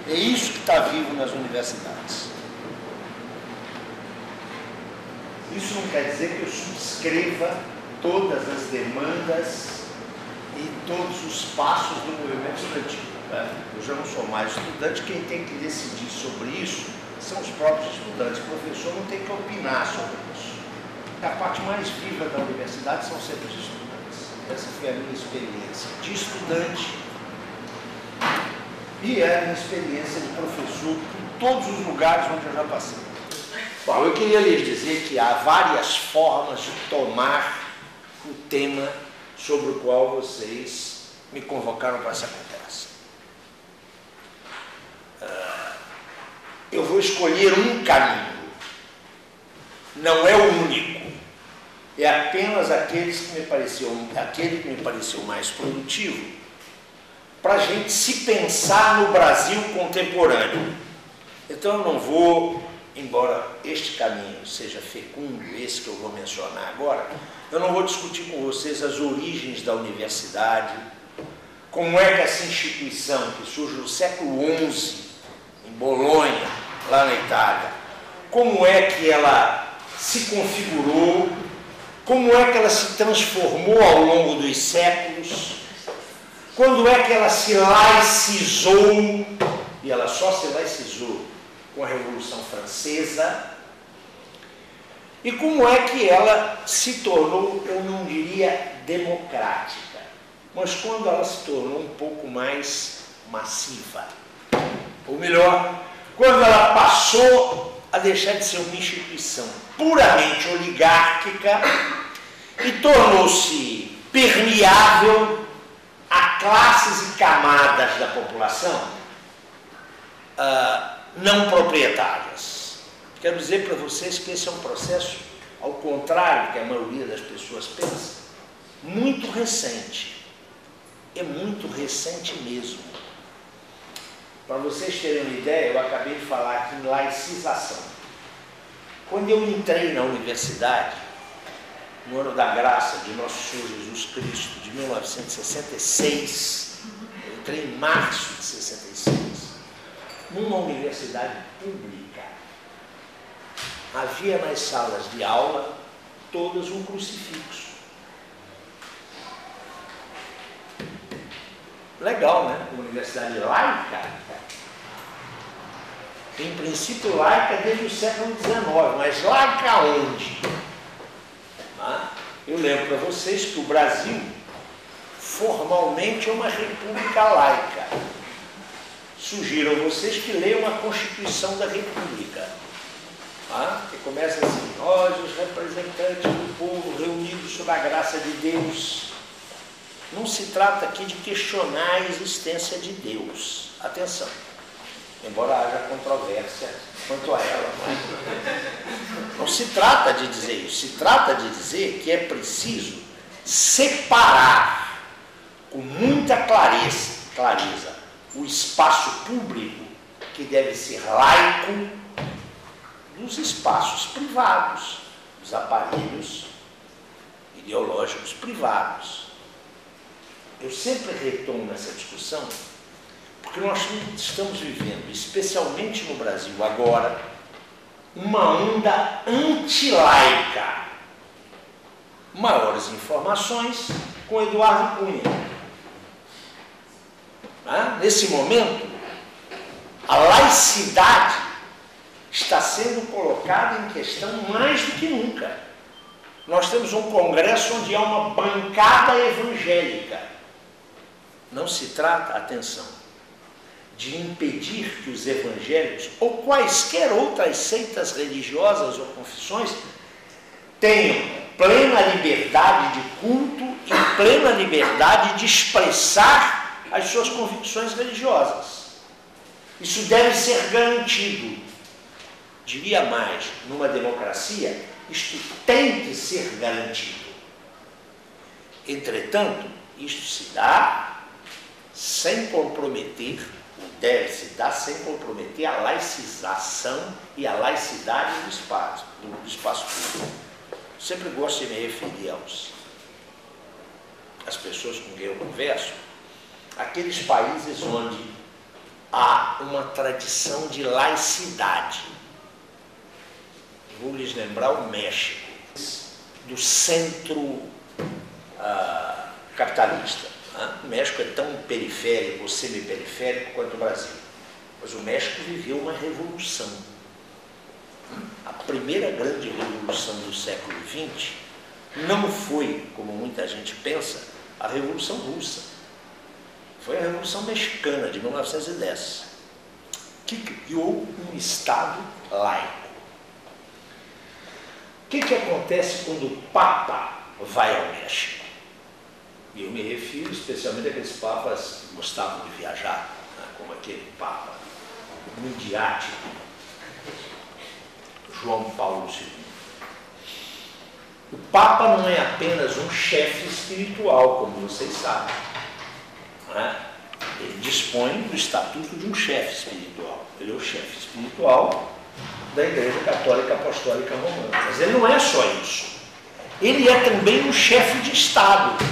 É isso que está vivo nas universidades. Isso não quer dizer que eu subscreva todas as demandas e todos os passos do movimento estudantil. Eu já não sou mais estudante, quem tem que decidir sobre isso são os próprios estudantes. O professor não tem que opinar sobre isso. A parte mais viva da universidade são sempre os estudantes. Essa foi a minha experiência de estudante e é a minha experiência de professor em todos os lugares onde eu já passei. Bom, eu queria lhes dizer que há várias formas de tomar o tema sobre o qual vocês me convocaram para essa conversa. Eu vou escolher um caminho, não é o único, é apenas aquele que me pareceu mais produtivo para a gente se pensar no Brasil contemporâneo. Então eu não vou, embora este caminho seja fecundo, esse que eu vou mencionar agora, eu não vou discutir com vocês as origens da universidade, como é que essa instituição que surge no século XI, em Bolonha, lá na Itália, como é que ela se configurou, como é que ela se transformou ao longo dos séculos, quando é que ela se laicizou, e ela só se laicizou com a Revolução Francesa, e como é que ela se tornou, eu não diria democrática, mas quando ela se tornou um pouco mais massiva. Ou melhor, quando ela passou a deixar de ser uma instituição puramente oligárquica e tornou-se permeável a classes e camadas da população não proprietárias. Quero dizer para vocês que esse é um processo, ao contrário do que a maioria das pessoas pensa, muito recente. É muito recente mesmo. Para vocês terem uma ideia, eu acabei de falar aqui em laicização. Quando eu entrei na universidade, no ano da graça de Nosso Senhor Jesus Cristo, de 1966, eu entrei em março de 66, numa universidade pública, havia nas salas de aula todas um crucifixo. Legal, né? Uma universidade laica. Em princípio laica desde o século XIX, mas laica onde? Eu lembro para vocês que o Brasil formalmente é uma república laica. Sugiro a vocês que leiam a Constituição da República, que começa assim: nós, os representantes do povo reunidos sob a graça de Deus. Não se trata aqui de questionar a existência de Deus. Atenção, embora haja controvérsia quanto a ela. Não se trata de dizer isso, se trata de dizer que é preciso separar com muita clareza o espaço público, que deve ser laico, dos espaços privados, dos aparelhos ideológicos privados. Eu sempre retomo essa discussão, porque nós estamos vivendo, especialmente no Brasil agora, uma onda antilaica. Maiores informações com Eduardo Cunha. Nesse momento, a laicidade está sendo colocada em questão mais do que nunca. Nós temos um congresso onde há uma bancada evangélica. Não se trata, atenção, de impedir que os evangélicos ou quaisquer outras seitas religiosas ou confissões tenham plena liberdade de culto e plena liberdade de expressar as suas convicções religiosas. Isso deve ser garantido. Diria mais, numa democracia, isto tem que ser garantido. Entretanto, isto se dá sem comprometer, deve se dar sem comprometer a laicização e a laicidade do espaço público. Sempre gosto de me referir às pessoas com quem eu converso, aqueles países onde há uma tradição de laicidade. Vou lhes lembrar o México, do centro capitalista. O México é tão periférico ou semi-periférico quanto o Brasil. Mas o México viveu uma revolução. A primeira grande revolução do século XX não foi, como muita gente pensa, a Revolução Russa. Foi a Revolução Mexicana, de 1910, que criou um Estado laico. O que acontece quando o Papa vai ao México? E eu me refiro especialmente àqueles papas que gostavam de viajar, né, como aquele Papa midiático, João Paulo II. O Papa não é apenas um chefe espiritual, como vocês sabem. Né? Ele dispõe do estatuto de um chefe espiritual. Ele é o chefe espiritual da Igreja Católica Apostólica Romana. Mas ele não é só isso. Ele é também um chefe de Estado.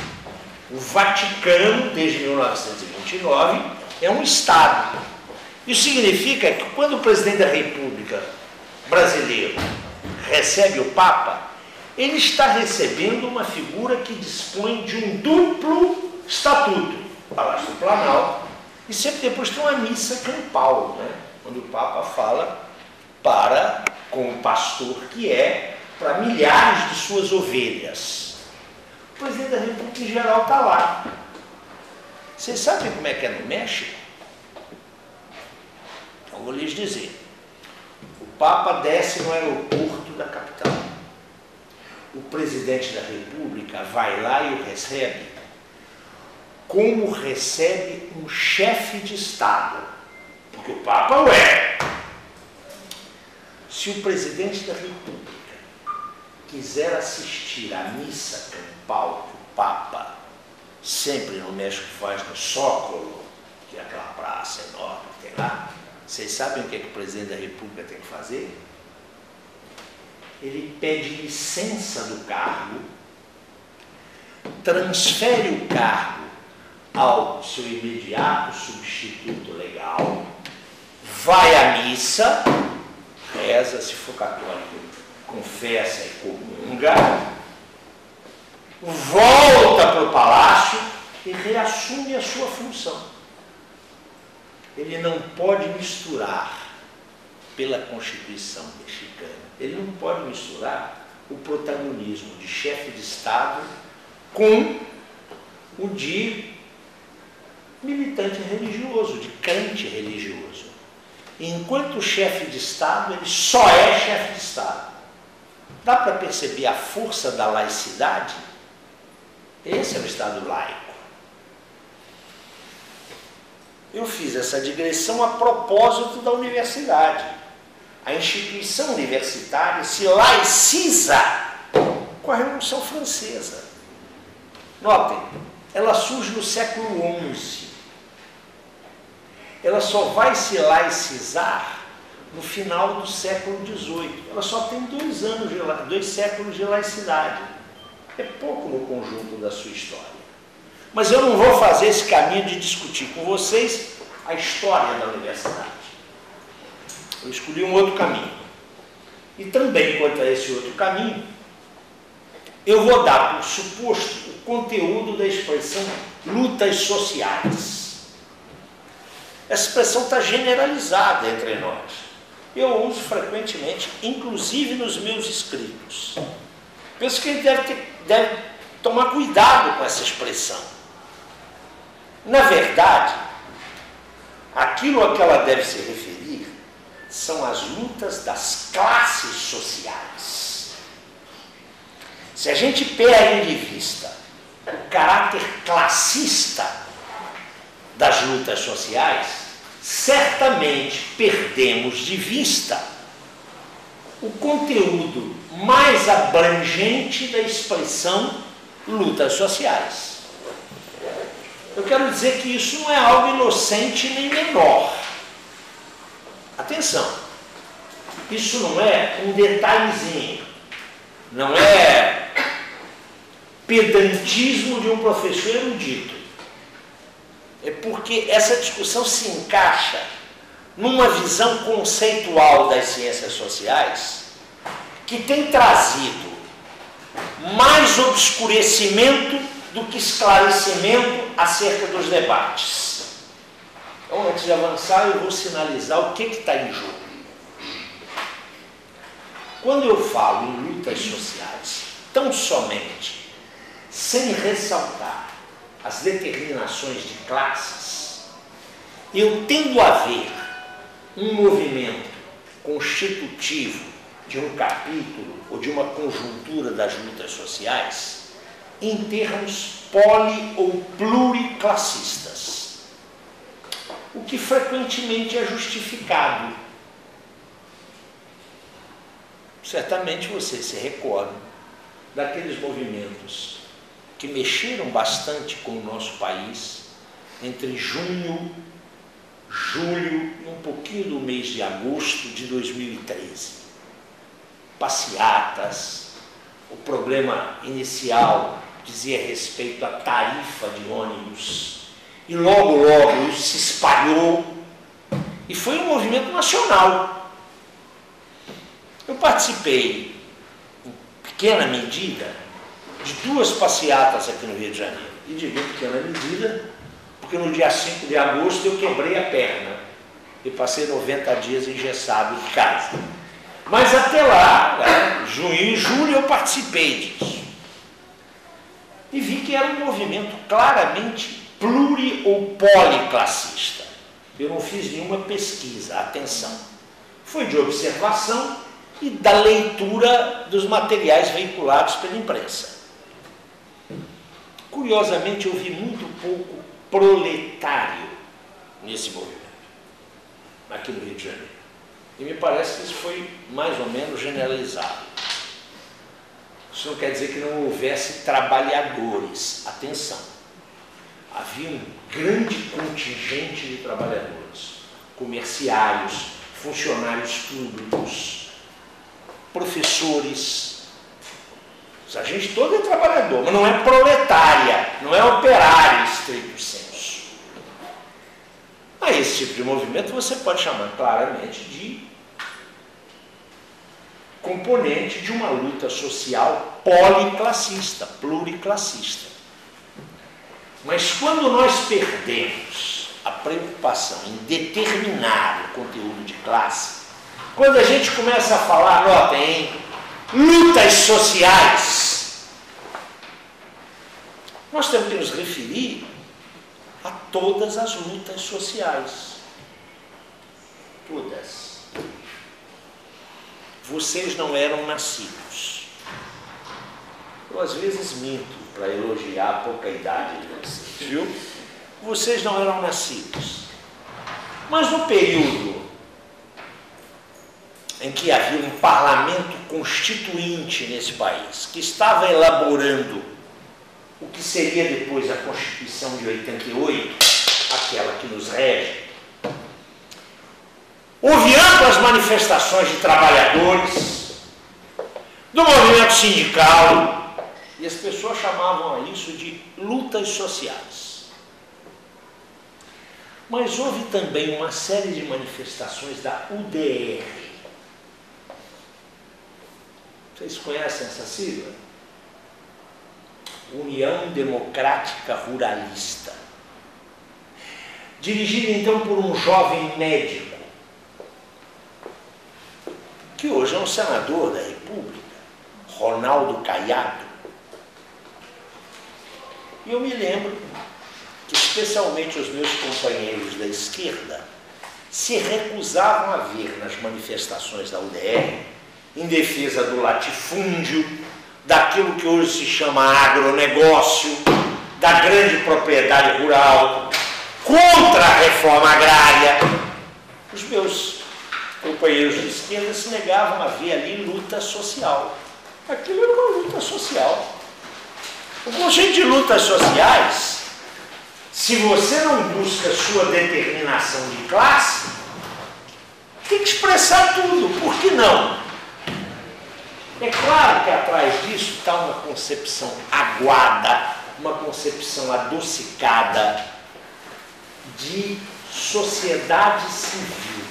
O Vaticano, desde 1929, é um Estado. Isso significa que quando o presidente da República brasileiro recebe o Papa, ele está recebendo uma figura que dispõe de um duplo estatuto. O Palácio do Planalto, e sempre depois tem uma missa campal, né? Onde o Papa fala com o pastor que é para milhares de suas ovelhas. O presidente da República em geral está lá. Vocês sabem como é que é no México? Então vou lhes dizer. O Papa desce no aeroporto da capital. O presidente da República vai lá e o recebe como recebe um chefe de Estado. Porque o Papa o é. Se o presidente da República quiser assistir à missa campal que o Papa sempre no México faz no Zócalo, que é aquela praça enorme que tem lá, vocês sabem o que o presidente da República tem que fazer? Ele pede licença do cargo, transfere o cargo ao seu imediato substituto legal, vai à missa, reza, se for católico, confessa e comunga, volta para o palácio e reassume a sua função. Ele não pode misturar, pela Constituição mexicana, ele não pode misturar o protagonismo de chefe de Estado com o de militante religioso, de crente religioso. Enquanto chefe de Estado, ele só é chefe de Estado. Dá para perceber a força da laicidade? Esse é o Estado laico. Eu fiz essa digressão a propósito da universidade. A instituição universitária se laiciza com a Revolução Francesa. Notem, ela surge no século XI. Ela só vai se laicizar no final do século XVIII. Ela só tem 2 séculos de laicidade. É pouco no conjunto da sua história. Mas eu não vou fazer esse caminho de discutir com vocês a história da universidade. Eu escolhi um outro caminho. E também, quanto a esse outro caminho, eu vou dar por suposto o conteúdo da expressão lutas sociais. Essa expressão está generalizada entre nós. Eu uso frequentemente, inclusive nos meus escritos. Penso que a gente deve tomar cuidado com essa expressão. Na verdade, aquilo a que ela deve se referir são as lutas das classes sociais. Se a gente perde de vista o caráter classista das lutas sociais, certamente perdemos de vista o conteúdo mais abrangente da expressão lutas sociais. Eu quero dizer que isso não é algo inocente nem menor. Atenção, isso não é um detalhezinho, não é pedantismo de um professor erudito. É porque essa discussão se encaixa numa visão conceitual das ciências sociais que tem trazido mais obscurecimento do que esclarecimento acerca dos debates. Então, antes de avançar, eu vou sinalizar o que está em jogo. Quando eu falo em lutas sociais, tão somente, sem ressaltar as determinações de classes, eu tendo a ver um movimento constitutivo de um capítulo ou de uma conjuntura das lutas sociais em termos poli- ou pluriclassistas, o que frequentemente é justificado. Certamente vocês se recordam daqueles movimentos que mexeram bastante com o nosso país entre junho, julho e um pouquinho do mês de agosto de 2013. Passeatas, o problema inicial dizia respeito à tarifa de ônibus, e logo isso se espalhou, e foi um movimento nacional. Eu participei, em pequena medida, de 2 passeatas aqui no Rio de Janeiro. E digo pequena medida, porque no dia 5 de agosto eu quebrei a perna e passei 90 dias engessado em casa. Mas até lá, junho e julho, eu participei disso. E vi que era um movimento claramente pluri- ou policlassista. Eu não fiz nenhuma pesquisa, atenção. Foi de observação e da leitura dos materiais veiculados pela imprensa. Curiosamente, eu vi muito pouco proletário nesse movimento, aqui no Rio de Janeiro. E me parece que isso foi mais ou menos generalizado. Isso não quer dizer que não houvesse trabalhadores. Atenção, havia um grande contingente de trabalhadores, comerciários, funcionários públicos, professores. A gente todo é trabalhador, mas não é proletária, não é operário, estrito senso. A esse tipo de movimento você pode chamar claramente de componente de uma luta social policlassista, pluriclassista. Mas quando nós perdemos a preocupação em determinar o conteúdo de classe, quando a gente começa a falar, notem, lutas sociais, nós temos que nos referir a todas as lutas sociais. Todas. Vocês não eram nascidos. Eu às vezes minto para elogiar a pouca idade de vocês, viu? Vocês não eram nascidos. Mas no período em que havia um parlamento constituinte nesse país, que estava elaborando o que seria depois a Constituição de 88, aquela que nos rege, houve amplas manifestações de trabalhadores, do movimento sindical, e as pessoas chamavam a isso de lutas sociais. Mas houve também uma série de manifestações da UDR. Vocês conhecem essa sigla? União Democrática Ruralista. Dirigida então por um jovem médico, que hoje é um senador da República, Ronaldo Caiado. E eu me lembro que especialmente os meus companheiros da esquerda se recusavam a vir nas manifestações da UDR em defesa do latifúndio, daquilo que hoje se chama agronegócio, da grande propriedade rural, contra a reforma agrária. Os meus companheiros de esquerda se negavam a ver ali luta social. Aquilo era uma luta social. O conceito de lutas sociais, se você não busca sua determinação de classe, tem que expressar tudo. Por que não? É claro que atrás disso está uma concepção aguada, uma concepção adocicada de sociedade civil.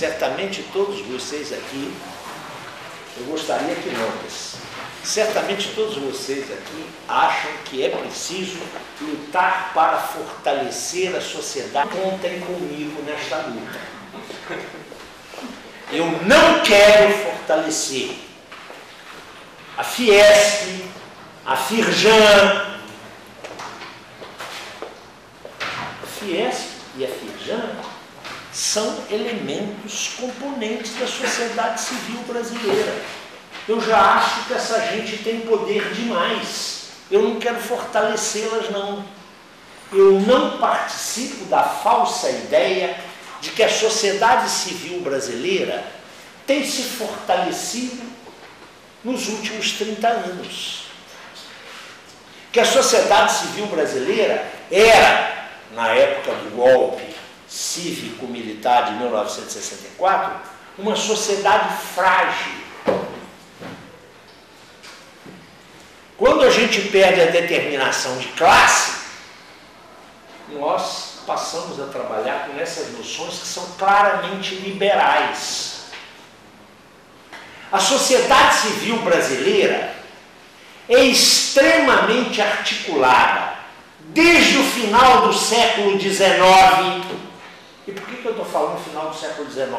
certamente todos vocês aqui, eu gostaria que não, mas certamente todos vocês aqui acham que é preciso lutar para fortalecer a sociedade. Contem comigo nesta luta. Eu não quero fortalecer a Fiesp, a Firjan. A Fiesp e a Firjan são elementos componentes da sociedade civil brasileira. Eu já acho que essa gente tem poder demais. Eu não quero fortalecê-las, não. Eu não participo da falsa ideia de que a sociedade civil brasileira tem se fortalecido nos últimos 30 anos. Que a sociedade civil brasileira era, na época do golpe cívico-militar de 1964, uma sociedade frágil. Quando a gente perde a determinação de classe, nós passamos a trabalhar com essas noções que são claramente liberais. A sociedade civil brasileira é extremamente articulada desde o final do século XIX. E por que eu estou falando final do século XIX?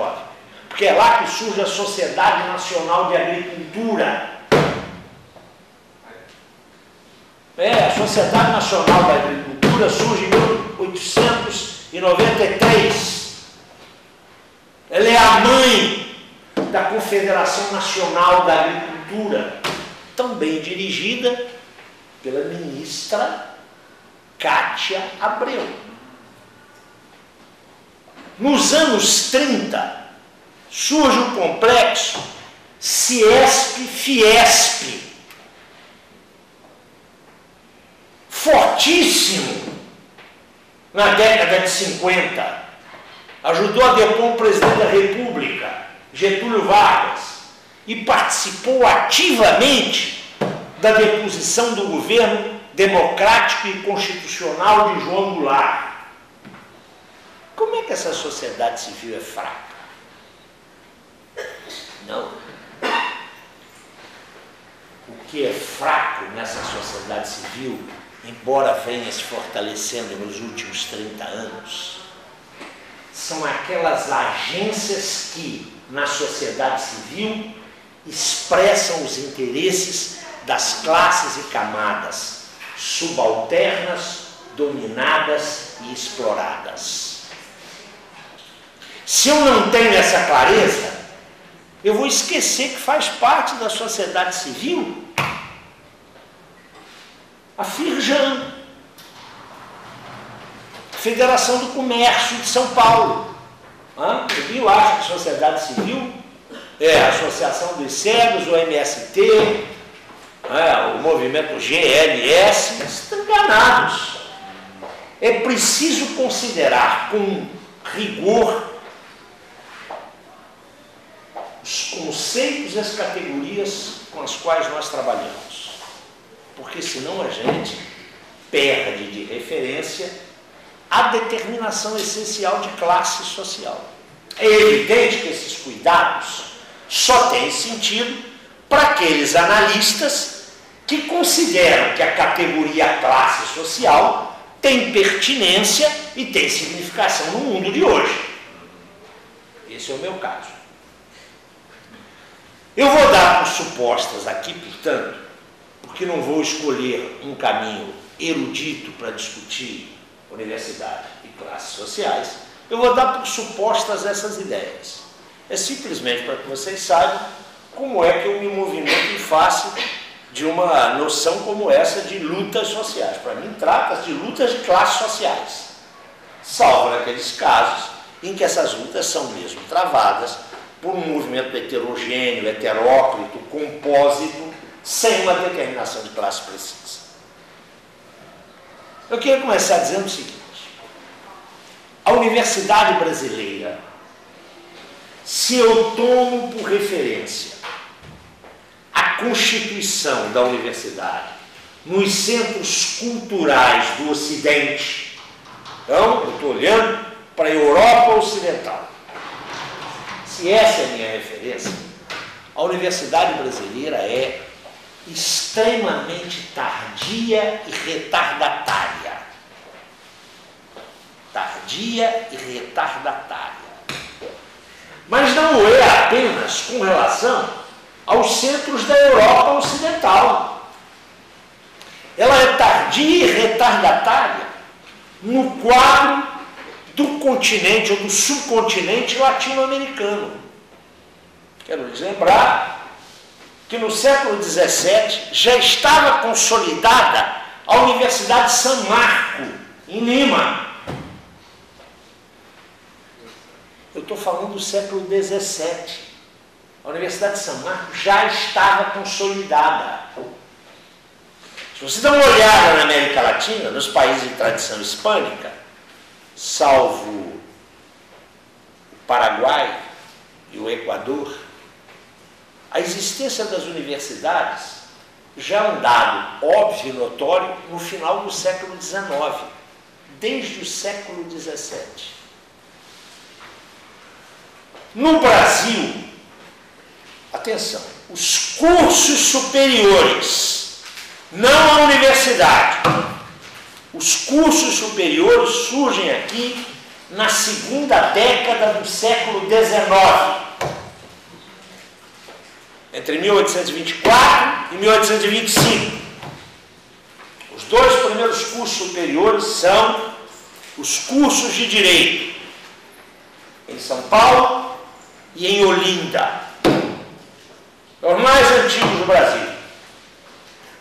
Porque é lá que surge a Sociedade Nacional de Agricultura. A Sociedade Nacional da Agricultura surge em 1893. Ela é a mãe da Confederação Nacional da Agricultura, também dirigida pela ministra Cátia Abreu. Nos anos 30, surge o complexo Ciesp-Fiesp, fortíssimo na década de 50, ajudou a depor o presidente da República, Getúlio Vargas, e participou ativamente da deposição do governo democrático e constitucional de João Goulart. Como é que essa sociedade civil é fraca? Não. O que é fraco nessa sociedade civil, embora venha se fortalecendo nos últimos 30 anos, são aquelas agências que, na sociedade civil, expressam os interesses das classes e camadas subalternas, dominadas e exploradas. Se eu não tenho essa clareza, eu vou esquecer que faz parte da sociedade civil a Firjan, Federação do Comércio de São Paulo. Eu acho que a sociedade civil é a Associação dos Cegos, o MST, o movimento GLS, estão enganados. É preciso considerar com rigor os conceitos e as categorias com as quais nós trabalhamos, porque senão a gente perde de referência a determinação essencial de classe social. É evidente que esses cuidados só têm sentido para aqueles analistas que consideram que a categoria classe social tem pertinência e tem significação no mundo de hoje. Esse é o meu caso. Eu vou dar por supostas aqui, portanto, porque não vou escolher um caminho erudito para discutir universidade e classes sociais, eu vou dar por supostas essas ideias. É simplesmente para que vocês saibam como é que eu me movimento em face de uma noção como essa de lutas sociais. Para mim, trata-se de lutas de classes sociais, salvo naqueles casos em que essas lutas são mesmo travadas por um movimento heterogêneo, heteróclito, compósito, sem uma determinação de classe precisa. Eu queria começar dizendo o seguinte: a universidade brasileira, se eu tomo por referência a constituição da universidade nos centros culturais do Ocidente, então eu estou olhando para a Europa Ocidental, e essa é a minha referência, a universidade brasileira é extremamente tardia e retardatária. Tardia e retardatária. Mas não é apenas com relação aos centros da Europa Ocidental. Ela é tardia e retardatária no quadro do continente ou do subcontinente latino-americano. Quero lhes lembrar que no século XVII já estava consolidada a Universidade de San Marco, em Lima. Eu estou falando do século XVII. A Universidade de San Marco já estava consolidada. Se você dá uma olhada na América Latina, nos países de tradição hispânica, salvo o Paraguai e o Equador, a existência das universidades já é um dado óbvio e notório no final do século XIX, desde o século XVII. No Brasil, atenção, os cursos superiores, não a universidade, os cursos superiores surgem aqui na segunda década do século XIX, entre 1824 e 1825. Os dois primeiros cursos superiores são os cursos de Direito, em São Paulo e em Olinda, os mais antigos do Brasil.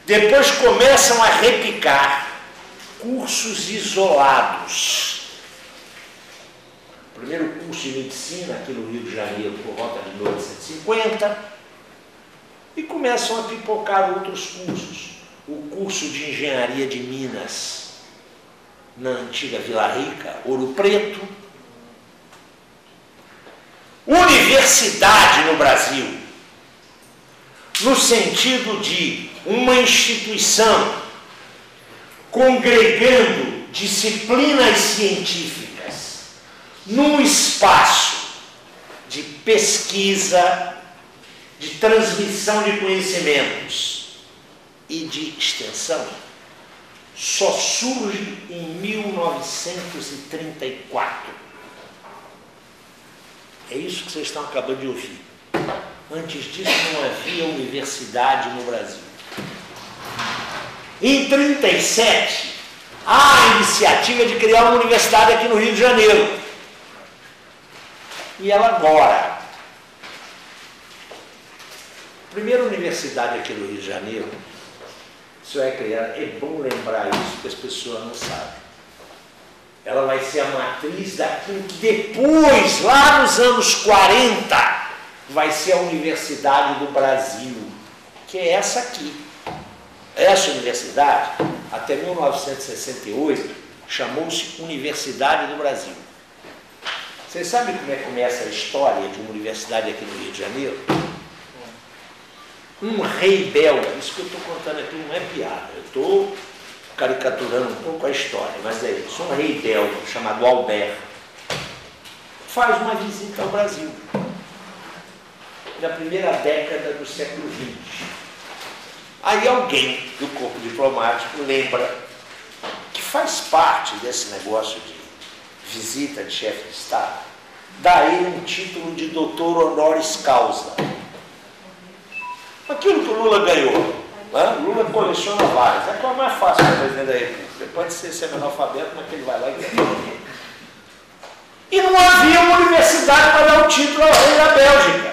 Depois começam a repicar cursos isolados. O primeiro curso de medicina aqui no Rio de Janeiro, por volta de 1850, e começam a pipocar outros cursos. O curso de Engenharia de Minas, na antiga Vila Rica, Ouro Preto. Universidade no Brasil, no sentido de uma instituição congregando disciplinas científicas num espaço de pesquisa, de transmissão de conhecimentos e de extensão, só surge em 1934. É isso que vocês estão acabando de ouvir. Antes disso não havia universidade no Brasil. Em 1937, há a iniciativa de criar uma universidade aqui no Rio de Janeiro. E ela agora. A primeira universidade aqui no Rio de Janeiro, isso vai criar, é bom lembrar isso, porque as pessoas não sabem. Ela vai ser a matriz daquilo que depois, lá nos anos 40, vai ser a Universidade do Brasil, que é essa aqui. Essa universidade, até 1968, chamou-se Universidade do Brasil. Vocês sabem como é que começa a história de uma universidade aqui no Rio de Janeiro? Um rei belga, isso que eu estou contando aqui não é piada, eu estou caricaturando um pouco a história, mas é isso. Um rei belga chamado Albert faz uma visita ao Brasil na primeira década do século XX. Aí alguém do corpo diplomático lembra que faz parte desse negócio de visita de chefe de Estado, dá a ele um título de doutor honoris causa. Aquilo que o Lula ganhou. Lula coleciona vários. É que é o mais fácil para o presidente da República. Ele pode ser semi-analfabeto, mas que ele vai lá e ganha. E não havia uma universidade para dar o título ao rei da Bélgica.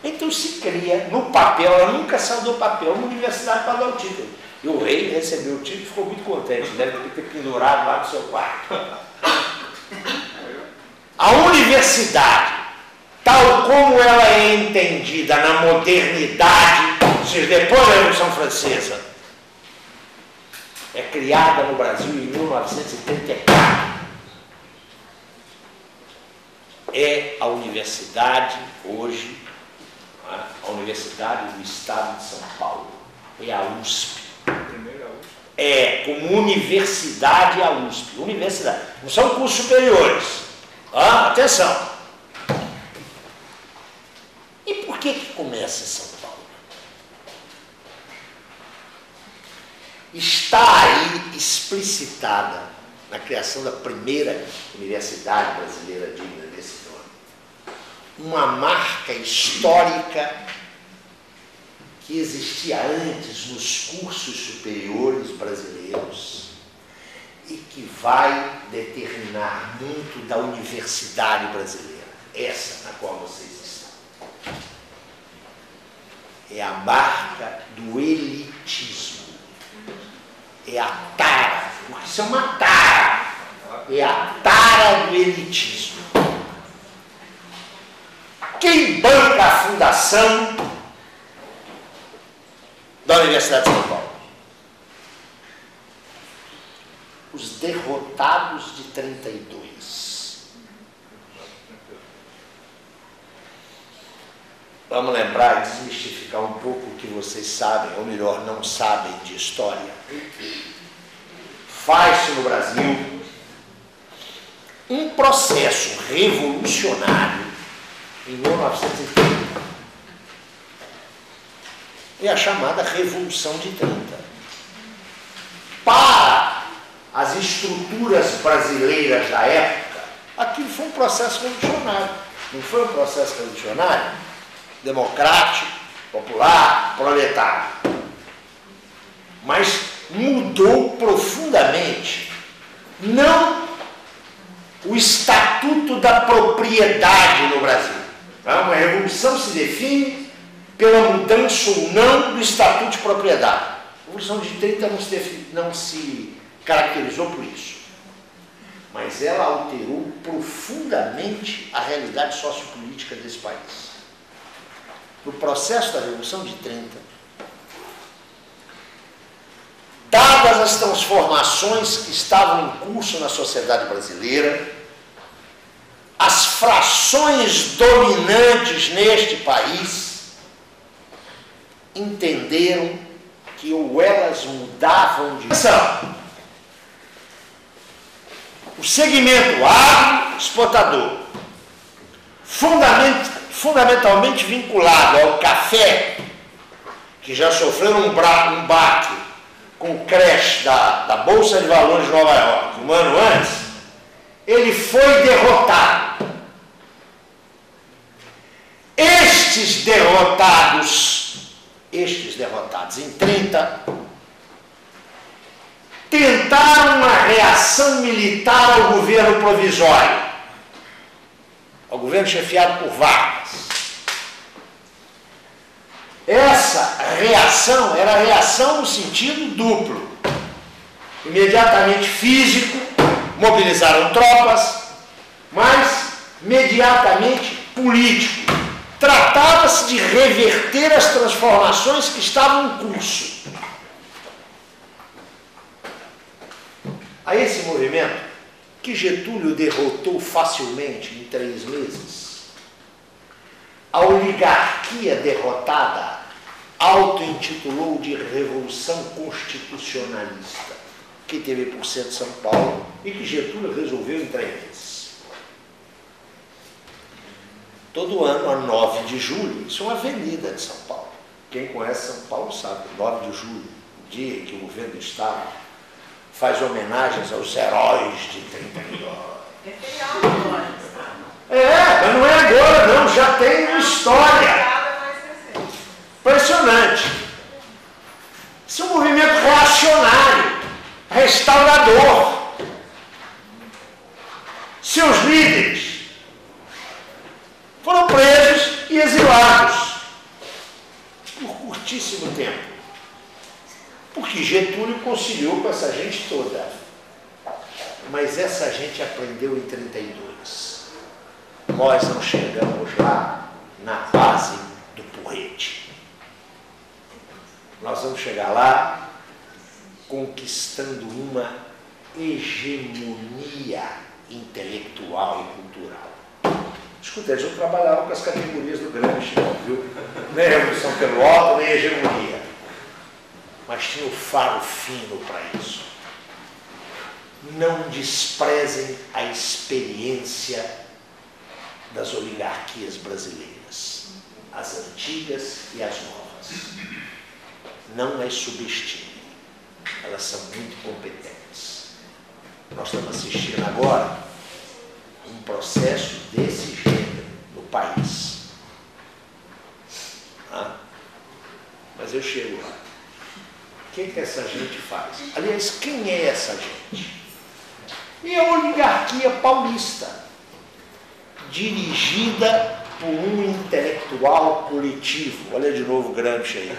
Então se cria, no papel, ela nunca saiu do papel, uma universidade para dar o título. E o rei recebeu o título e ficou muito contente. Deve ter pendurado lá no seu quarto. A universidade, tal como ela é entendida na modernidade, ou seja, depois da Revolução Francesa, é criada no Brasil em 1934. É a universidade, hoje, a Universidade do Estado de São Paulo. É a USP. É como universidade a USP. Universidade. Não são cursos superiores. Atenção. que começa em São Paulo? Está aí explicitada na criação da primeira universidade brasileira digna desse nome, uma marca histórica que existia antes nos cursos superiores brasileiros e que vai determinar muito da universidade brasileira, essa na qual vocês estão. É a marca do elitismo. É a tara, porque isso é uma tara. É a tara do elitismo. Quem banca a fundação da Universidade de São Paulo? Os derrotados de 32. Vamos lembrar e desmistificar um pouco o que vocês sabem, ou melhor, não sabem de história. Faz-se no Brasil um processo revolucionário em 1930. É a chamada Revolução de 30. Para as estruturas brasileiras da época, aquilo foi um processo revolucionário. Não foi um processo revolucionário democrático, popular, proletário. Mas mudou profundamente, não o estatuto da propriedade no Brasil. Uma revolução se define pela mudança ou não do estatuto de propriedade. A Revolução de 30 não se caracterizou por isso. Mas ela alterou profundamente a realidade sociopolítica desse país. No processo da Revolução de 30, dadas as transformações que estavam em curso na sociedade brasileira, as frações dominantes neste país entenderam que ou elas mudavam de direção. O segmento agroexportador, fundamentalmente vinculado ao café, que já sofreu um baque com o crash da Bolsa de Valores de Nova York um ano antes, ele foi derrotado. Estes derrotados em 30, tentaram uma reação militar ao governo provisório, ao governo chefiado por Vargas. Essa reação era reação no sentido duplo. Imediatamente físico, mobilizaram tropas, mas imediatamente político. Tratava-se de reverter as transformações que estavam em curso. A esse movimento, que Getúlio derrotou facilmente em 3 meses, a oligarquia derrotada auto-intitulou de Revolução Constitucionalista, que teve por centro São Paulo e que Getúlio resolveu em 3 meses. Todo ano, a 9 de julho, isso é uma avenida de São Paulo. Quem conhece São Paulo sabe, 9 de julho, o dia em que o governo do Estado faz homenagens aos heróis de 31. É feriado agora. Mas não é agora, não, já tem uma história. Impressionante. Isso é um movimento reacionário, restaurador. Seus líderes foram presos e exilados por curtíssimo tempo, porque Getúlio conciliou com essa gente toda. Mas essa gente aprendeu em 32. Nós não chegamos lá na base do porrete. Nós vamos chegar lá conquistando uma hegemonia intelectual e cultural. Escuta, eles não trabalhavam com as categorias do Gramsci, não, viu? Nem revolução pelo alto, nem hegemonia. Mas tinha o faro fino para isso. Não desprezem a experiência das oligarquias brasileiras. as antigas e as novas. Não as subestime. Elas são muito competentes. Nós estamos assistindo agora um processo desse gênero no país. Mas eu chego lá. O que essa gente faz? Aliás, quem é essa gente? É a oligarquia paulista, dirigida por um intelectual coletivo. Olha de novo o Gramsci aí.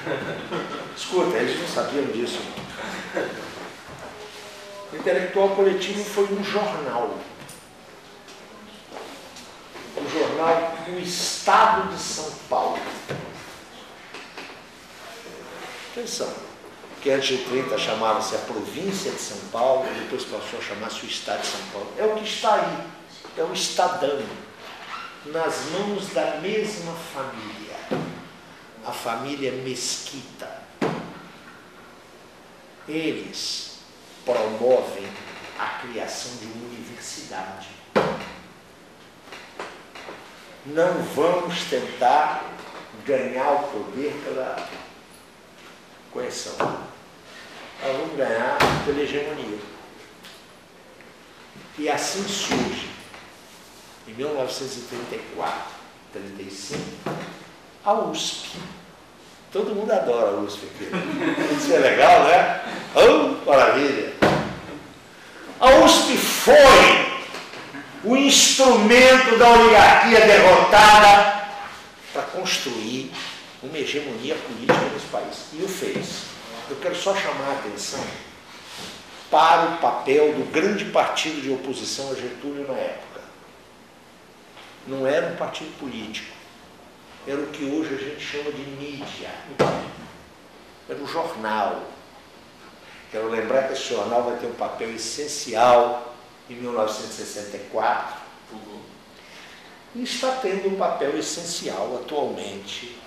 Escuta, eles não sabiam disso. O intelectual coletivo foi um jornal. O jornal do Estado de São Paulo. Atenção, que antes de 30 chamava-se a província de São Paulo, e depois passou a chamar-se o Estado de São Paulo. É o que está aí, é o Estadão, nas mãos da mesma família, a família Mesquita. Eles promovem a criação de uma universidade. Não vamos tentar ganhar o poder pela coerção. Nós vamos ganhar pela hegemonia. E assim surge, em 1934, 35, a USP. Todo mundo adora a USP aqui. Isso é legal, né? Oh, maravilha! A USP foi o instrumento da oligarquia derrotada para construir uma hegemonia política nesse país. E o fez. Eu quero só chamar a atenção para o papel do grande partido de oposição a Getúlio na época. Não era um partido político. Era o que hoje a gente chama de mídia. Era um jornal. Quero lembrar que esse jornal vai ter um papel essencial em 1964 e está tendo um papel essencial atualmente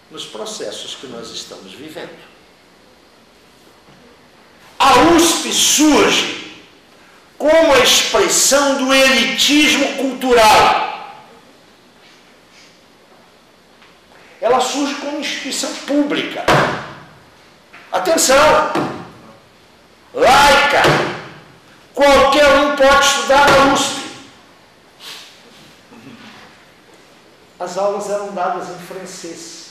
nos processos que nós estamos vivendo. A USP surge como a expressão do elitismo cultural. Ela surge como instituição pública. Atenção! Laica! Qualquer um pode estudar na USP. As aulas eram dadas em francês.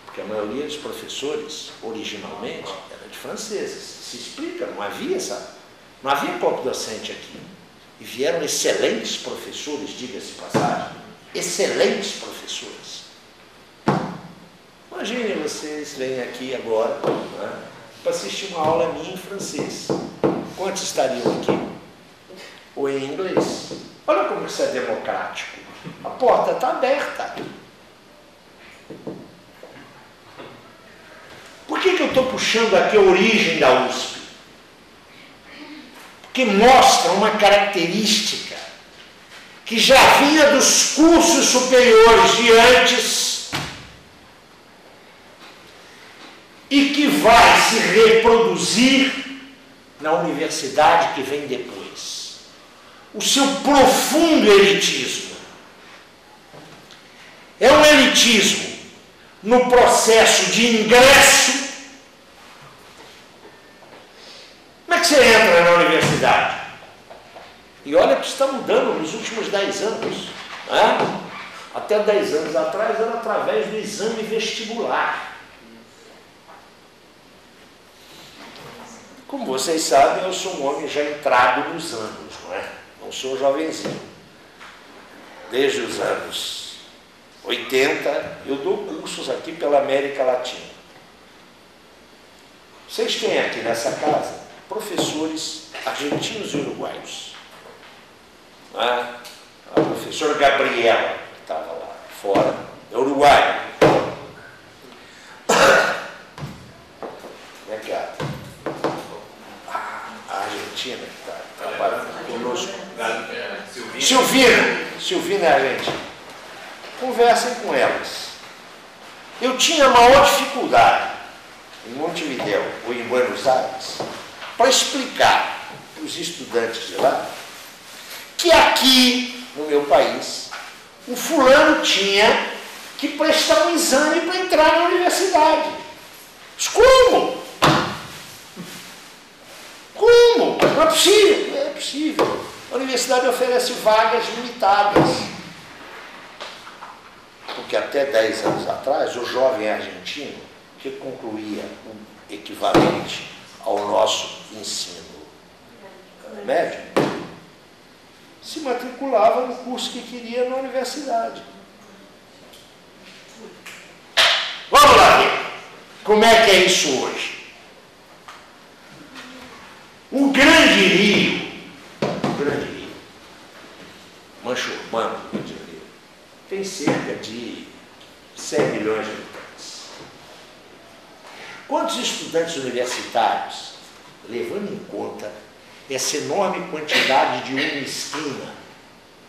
Porque a maioria dos professores, originalmente, era de franceses. Se explica, não havia corpo docente aqui. E vieram excelentes professores, diga-se de passagem, excelentes professores. Imaginem vocês vêm aqui agora, né, para assistir uma aula minha em francês. Quantos estariam aqui? Ou em inglês? Olha como isso é democrático. A porta está aberta. Por que eu estou puxando aqui a origem da USP? Porque mostra uma característica que já vinha dos cursos superiores de antes e que vai se reproduzir na universidade que vem depois. O seu profundo elitismo. É um elitismo no processo de ingresso. Como é que você entra na universidade? E olha que está mudando nos últimos 10 anos. Né? Até 10 anos atrás era através do exame vestibular. Como vocês sabem, eu sou um homem já entrado nos anos, não é? Não sou jovenzinho. Desde os anos 80, eu dou cursos aqui pela América Latina. Vocês têm aqui nessa casa professores argentinos e uruguaios. A professora Gabriela, que estava lá fora, é uruguaia. Como é que é? A Argentina, que está trabalhando conosco. Silvina é argentina. Conversem com elas. Eu tinha a maior dificuldade em Montevidéu ou em Buenos Aires para explicar para os estudantes de lá que aqui no meu país o fulano tinha que prestar um exame para entrar na universidade. Mas como? Como? Não é possível. É possível. A universidade oferece vagas limitadas. Porque até 10 anos atrás, o jovem argentino, que concluía o equivalente ao nosso ensino médio, se matriculava no curso que queria na universidade. Vamos lá ver como é que é isso hoje. Um grande rio, Mancha Urbana do Rio de Janeiro, tem cerca de 100 milhões de habitantes. Quantos estudantes universitários, levando em conta essa enorme quantidade de uma esquina?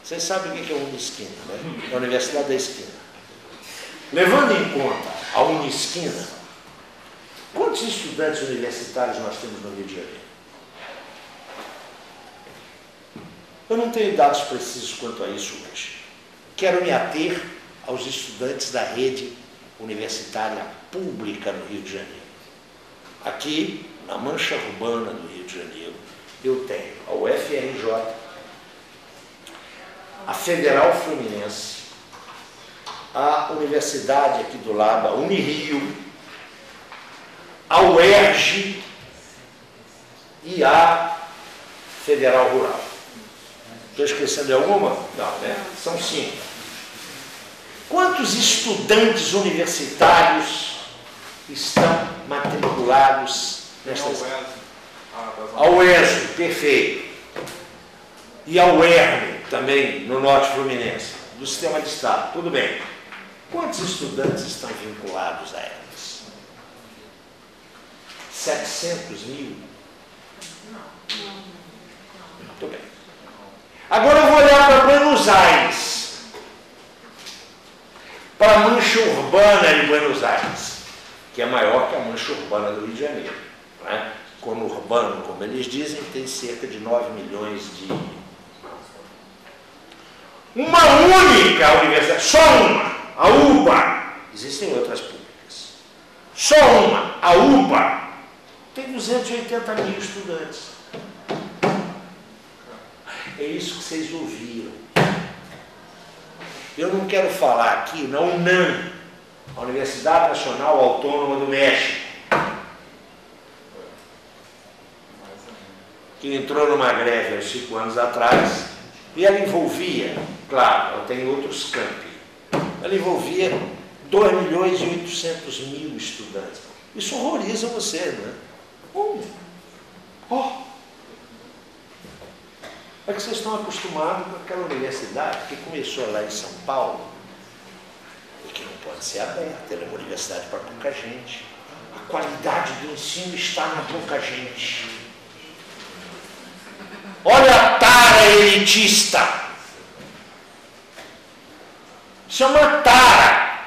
Vocês sabem o que é uma esquina, né? É a Universidade da Esquina. Levando em conta a uma esquina, quantos estudantes universitários nós temos no Rio de Janeiro? Eu não tenho dados precisos quanto a isso hoje. Quero me ater aos estudantes da rede universitária pública no Rio de Janeiro. Aqui, na mancha urbana do Rio de Janeiro, eu tenho a UFRJ, a Federal Fluminense, a universidade aqui do lado, a Unirio, a UERJ e a Federal Rural. Estou esquecendo de alguma? Não, né? São 5. Quantos estudantes universitários estão matriculados nestas? A UESO, perfeito. E a UERN, também, no Norte Fluminense, do Sistema de Estado, tudo bem. Quantos estudantes estão vinculados a elas? 700 mil? Muito bem. Agora eu vou olhar para Buenos Aires, para a mancha urbana de Buenos Aires, que é maior que a mancha urbana do Rio de Janeiro. Né? Conurbano, como eles dizem, tem cerca de 9 milhões de... Uma única universidade, só uma, a UBA, existem outras públicas, só uma, a UBA, tem 280 mil estudantes. É isso que vocês ouviram. Eu não quero falar aqui na UNAM, a Universidade Nacional Autônoma do México, que entrou numa greve há 5 anos atrás, e ela envolvia, claro, ela tem outros campi, ela envolvia 2.800.000 estudantes. Isso horroriza você, não é? Como? É que vocês estão acostumados com aquela universidade que começou lá em São Paulo e que não pode ser aberta, ela é uma universidade para pouca gente. A qualidade do ensino está na pouca gente. Olha a tara elitista. Isso é uma tara.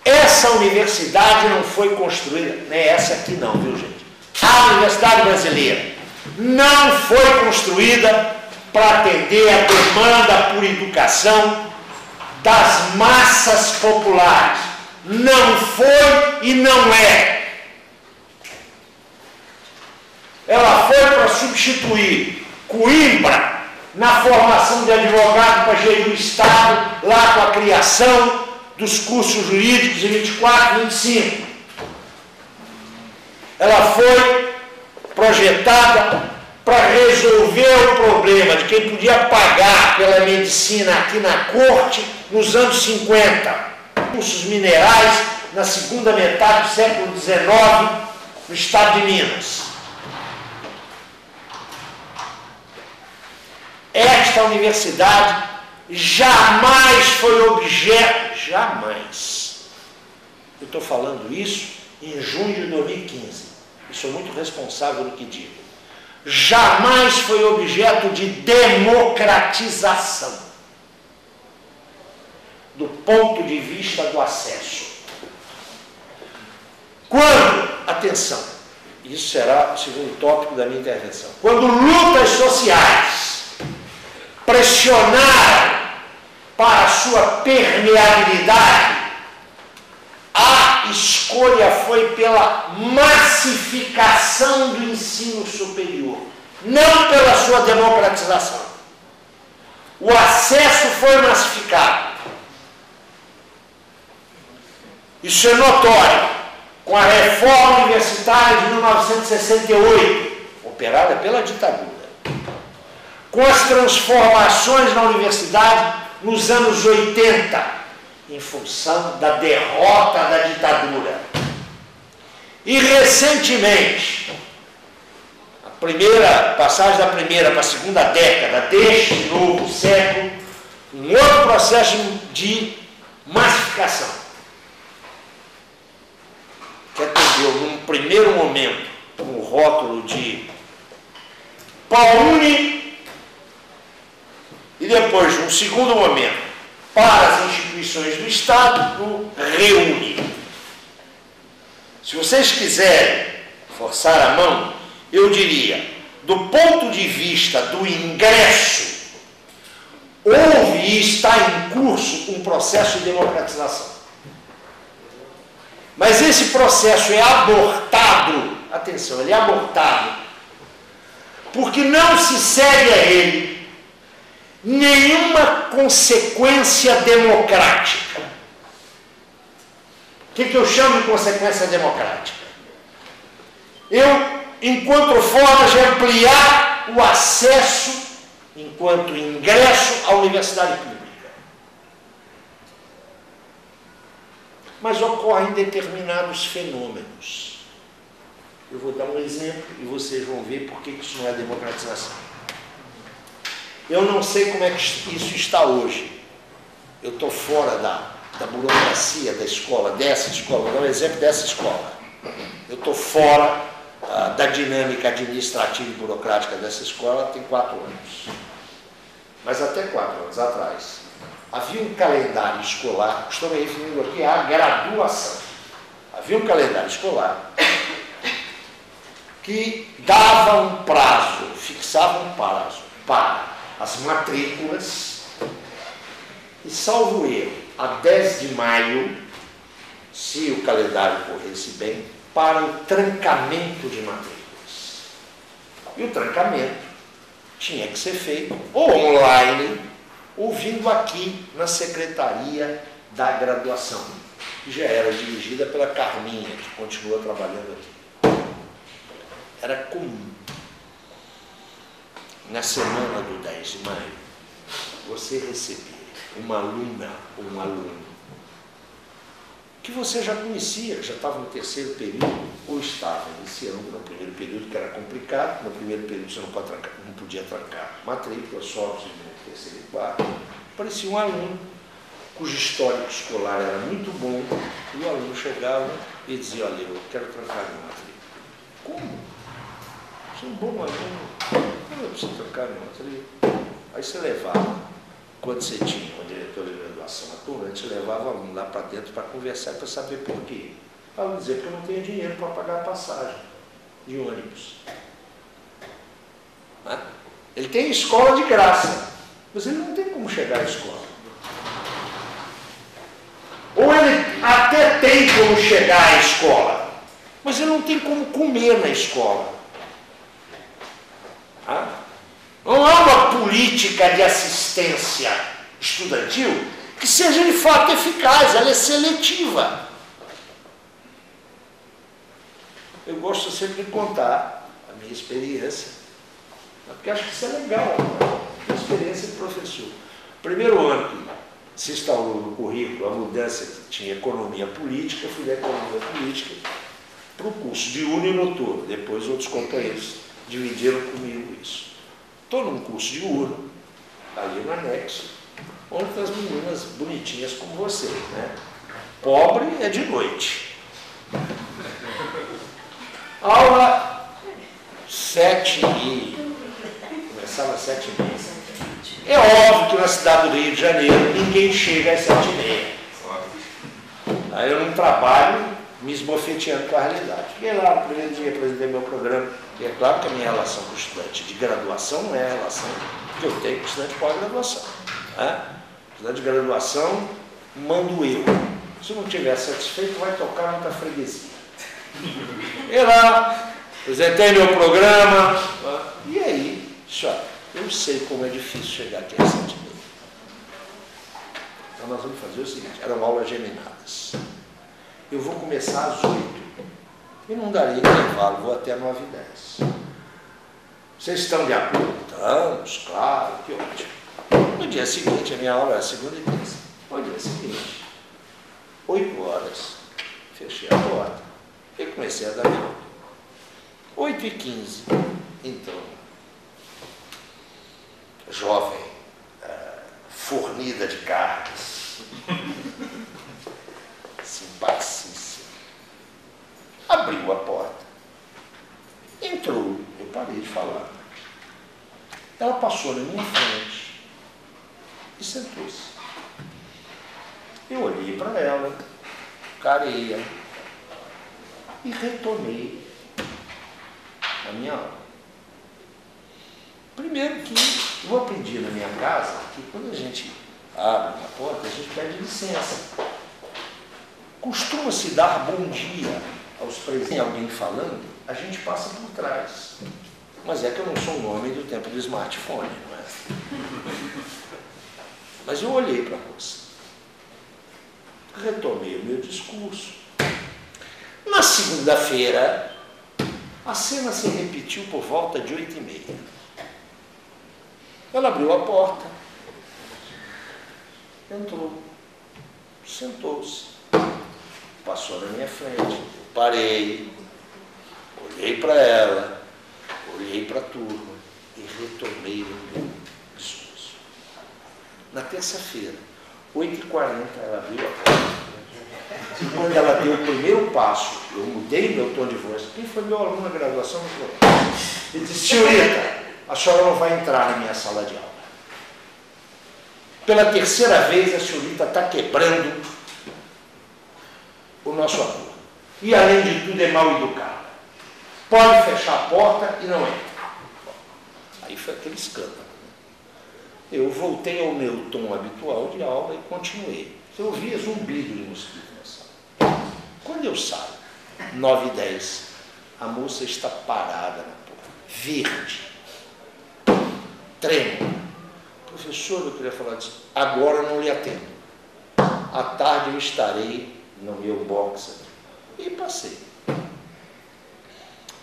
Essa universidade não foi construída, nem essa aqui não, viu gente? A Universidade Brasileira não foi construída para atender a demanda por educação das massas populares. Não foi e não é. Ela foi para substituir Coimbra na formação de advogado para gerir o Estado, lá com a criação dos cursos jurídicos em 24 e 25. Ela foi projetada para resolver o problema de quem podia pagar pela medicina aqui na corte nos anos 50. Cursos minerais na segunda metade do século XIX no estado de Minas. Esta universidade jamais foi objeto, jamais. Eu estou falando isso em junho de 2015. E sou muito responsável no que digo. Jamais foi objeto de democratização do ponto de vista do acesso. Quando, atenção, isso será o segundo tópico da minha intervenção, quando lutas sociais pressionaram para a sua permeabilidade, a escolha foi pela massificação do ensino superior, não pela sua democratização. O acesso foi massificado. Isso é notório com a reforma universitária de 1968, operada pela ditadura, com as transformações na universidade nos anos 80, em função da derrota da ditadura. E recentemente, a primeira passagem da primeira para a segunda década deste novo século, um outro processo de massificação, que atendeu num primeiro momento com o rótulo de ProUni e depois, num segundo momento, para as instituições do Estado, no REUNI. Se vocês quiserem forçar a mão, eu diria, do ponto de vista do ingresso, houve e está em curso um processo de democratização. Mas esse processo é abortado, atenção, ele é abortado, porque não se segue a ele nenhuma consequência democrática. O que eu chamo de consequência democrática? Eu encontro formas de ampliar o acesso, enquanto ingresso, à universidade pública. Mas ocorrem determinados fenômenos. Eu vou dar um exemplo e vocês vão ver por que isso não é democratização. Eu não sei como é que isso está hoje. Eu estou fora da burocracia da escola, dessa escola, vou dar um exemplo dessa escola. Eu estou fora da dinâmica administrativa e burocrática dessa escola tem 4 anos. Mas até 4 anos atrás, havia um calendário escolar, estou me referindo aqui à graduação. Havia um calendário escolar que dava um prazo, fixava um prazo para as matrículas, e salvo erro, a 10 de maio, se o calendário corresse bem, para o trancamento de matrículas. E o trancamento tinha que ser feito ou online, ou vindo aqui na Secretaria da Graduação, que já era dirigida pela Carminha, que continua trabalhando aqui. Era comum. Na semana do 10 de maio, você recebia uma aluna ou um aluno que você já conhecia, que já estava no terceiro período, ou estava iniciando no primeiro período, que era complicado. No primeiro período você não podia trancar matrícula, só no terceiro e quarto. Parecia um aluno cujo histórico escolar era muito bom, e o aluno chegava e dizia: olha, eu quero trancar minha matrícula. Como? Você é um bom aluno. Eu preciso trocar minha matrícula. Aí você levava, quando você tinha uma diretora de graduação atuante, você levava o aluno lá para dentro para conversar, para saber por quê. Para dizer que eu não tenho dinheiro para pagar a passagem de ônibus. Ele tem escola de graça, mas ele não tem como chegar à escola. Ou ele até tem como chegar à escola, mas ele não tem como comer na escola. Não há uma política de assistência estudantil que seja de fato eficaz, ela é seletiva. Eu gosto sempre de contar a minha experiência, porque acho que isso é legal, a experiência de professor. Primeiro ano que se instaurou no currículo a mudança que tinha economia política, eu fui da economia política para o curso de uninoturno. Depois outros companheiros dividiram comigo isso. Estou num curso de URO, ali no anexo, onde tem as meninas bonitinhas como você, né? Pobre é de noite. Aula 7h, começava às 7h30. É óbvio que na cidade do Rio de Janeiro ninguém chega às 7h30. Aí eu não trabalho me esbofeteando com a realidade. Cheguei lá no primeiro dia, apresentei meu programa, e é claro que a minha relação com o estudante de graduação não é a relação que eu tenho com o estudante de pós-graduação. O Estudante de graduação, mando eu. Se não estiver satisfeito, vai tocar muita freguesia. E lá, apresentei meu programa, e aí, eu sei como é difícil chegar aqui às 7h30. Então nós vamos fazer o seguinte, eram aulas geminadas. Eu vou começar às 8h e não darei intervalo, vou até 9h10. Vocês estão de acordo? Estamos, claro, que ótimo. No dia seguinte, a minha aula era segunda e terça. No dia seguinte, 8h, fechei a porta e comecei a dar minha aula. 8h15, então, jovem, fornida de carnes, simpaticíssima, abriu a porta, entrou, eu parei de falar. Ela passou na minha frente e sentou-se. Eu olhei para ela, careia, e retomei a minha aula. Primeiro que eu aprendi na minha casa que quando a gente abre uma porta, a gente pede licença. Costuma-se dar bom dia aos presentes, alguém falando, a gente passa por trás. Mas é que eu não sou um homem do tempo do smartphone, não é? Mas eu olhei para a moça. Retomei o meu discurso. Na segunda-feira, a cena se repetiu por volta de 8h30. Ela abriu a porta, entrou, sentou-se, passou na minha frente, eu parei, olhei para ela, olhei para a turma e retomei o meu discurso. Na terça-feira, 8h40, ela abriu a porta. E quando ela deu o primeiro passo, eu mudei meu tom de voz. Quem foi meu aluno na graduação? Ele disse, senhorita, a senhora não vai entrar na minha sala de aula. Pela terceira vez, a senhorita está quebrando o nosso aluno. E, além de tudo, é mal educada. Pode fechar a porta e não entra. Aí foi aquele escândalo. Eu voltei ao meu tom habitual de aula e continuei. Eu ouvia zumbido de mosquito na sala. Quando eu saio, 9h10, a moça está parada na porta, verde, trêmula. Professor, eu queria falar disso. Agora eu não lhe atendo. À tarde eu estarei no meu box aqui. E passei.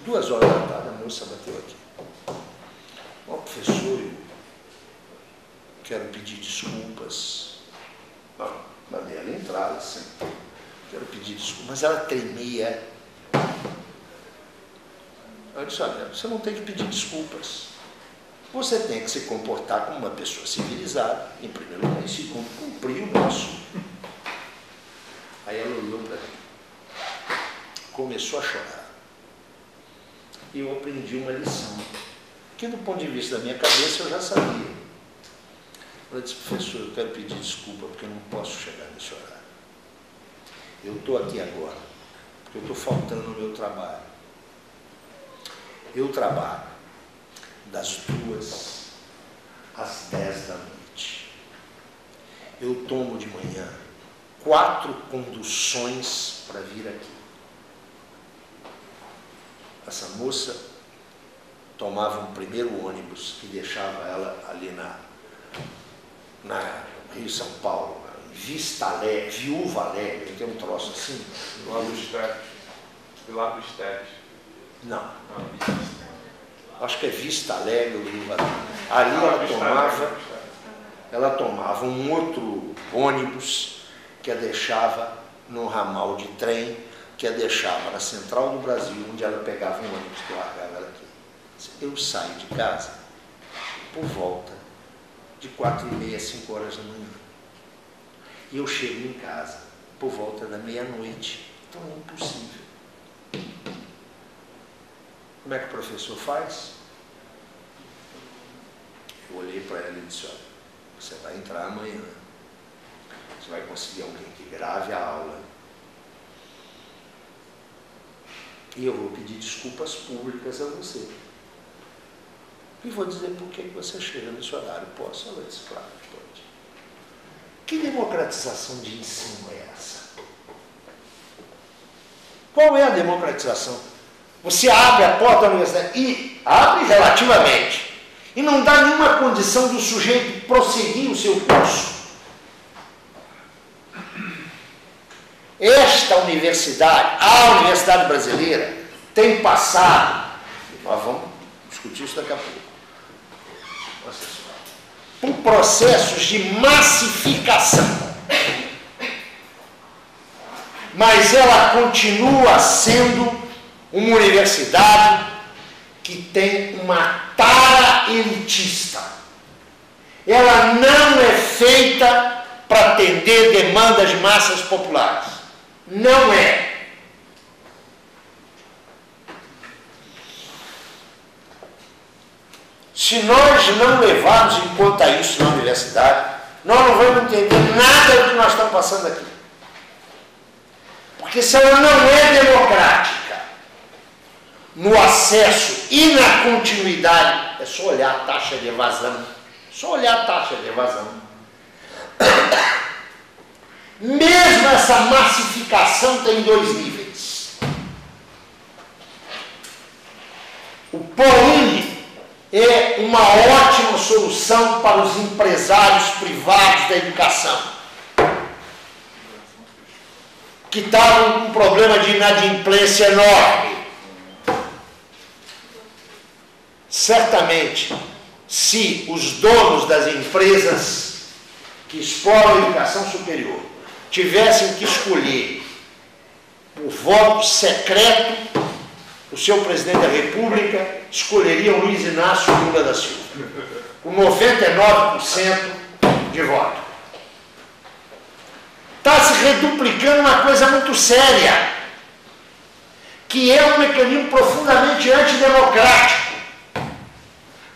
2h da tarde, a moça bateu aqui. Ó, professor, eu quero pedir desculpas. Não, mandei ela entrar, assim. Quero pedir desculpas. Mas ela tremia. Eu disse, olha, você não tem que pedir desculpas. Você tem que se comportar como uma pessoa civilizada, em primeiro lugar, e segundo, cumprir o nosso. Aí ela olhou para mim, começou a chorar. E eu aprendi uma lição, que do ponto de vista da minha cabeça eu já sabia. Ela disse, professor, eu quero pedir desculpa porque eu não posso chegar nesse horário. Eu estou aqui agora, porque eu estou faltando no meu trabalho. Eu trabalho das 2 às 10 da noite. Eu tomo de manhã 4 conduções para vir aqui. Essa moça tomava um primeiro ônibus que deixava ela ali na Rio São Paulo, em Vista Alegre, Viúva Alegre, tem um troço assim. Do lado dos Teres. Do lado dos Teres. Não. Acho que é Vista Alegre ou Viúva Alegre. Ali ela tomava um outro ônibus que a deixava num ramal de trem, que a deixava na Central do Brasil, onde ela pegava um ônibus que largava ela aqui. Eu saio de casa por volta de 4h30, 5h da manhã. E eu chego em casa por volta da meia-noite. Então é impossível. Como é que o professor faz? Eu olhei para ela e disse, olha, você vai entrar amanhã. Você vai conseguir alguém que grave a aula. E eu vou pedir desculpas públicas a você. E vou dizer por que você chega nesse horário. Posso? Ela disse, claro, pode. Que democratização de ensino é essa? Qual é a democratização? Você abre a porta da universidade e abre relativamente e não dá nenhuma condição do sujeito prosseguir o seu curso. Esta universidade, a Universidade Brasileira, tem passado, nós vamos discutir isso daqui a pouco, por processos de massificação. Mas ela continua sendo uma universidade que tem uma tara elitista. Ela não é feita para atender demandas de massas populares. Não é. Se nós não levarmos em conta isso na universidade, nós não vamos entender nada do que nós estamos passando aqui. Porque se ela não é democrática no acesso e na continuidade, é só olhar a taxa de evasão. Só olhar a taxa de evasão. Mesmo essa massificação tem dois níveis. O ProUni é uma ótima solução para os empresários privados da educação, que estavam com um problema de inadimplência enorme. Certamente, se os donos das empresas que exploram a educação superior tivessem que escolher por voto secreto o seu presidente da República, escolheriam Luiz Inácio Lula da Silva, com 99% de voto. Está se reduplicando uma coisa muito séria, que é um mecanismo profundamente antidemocrático.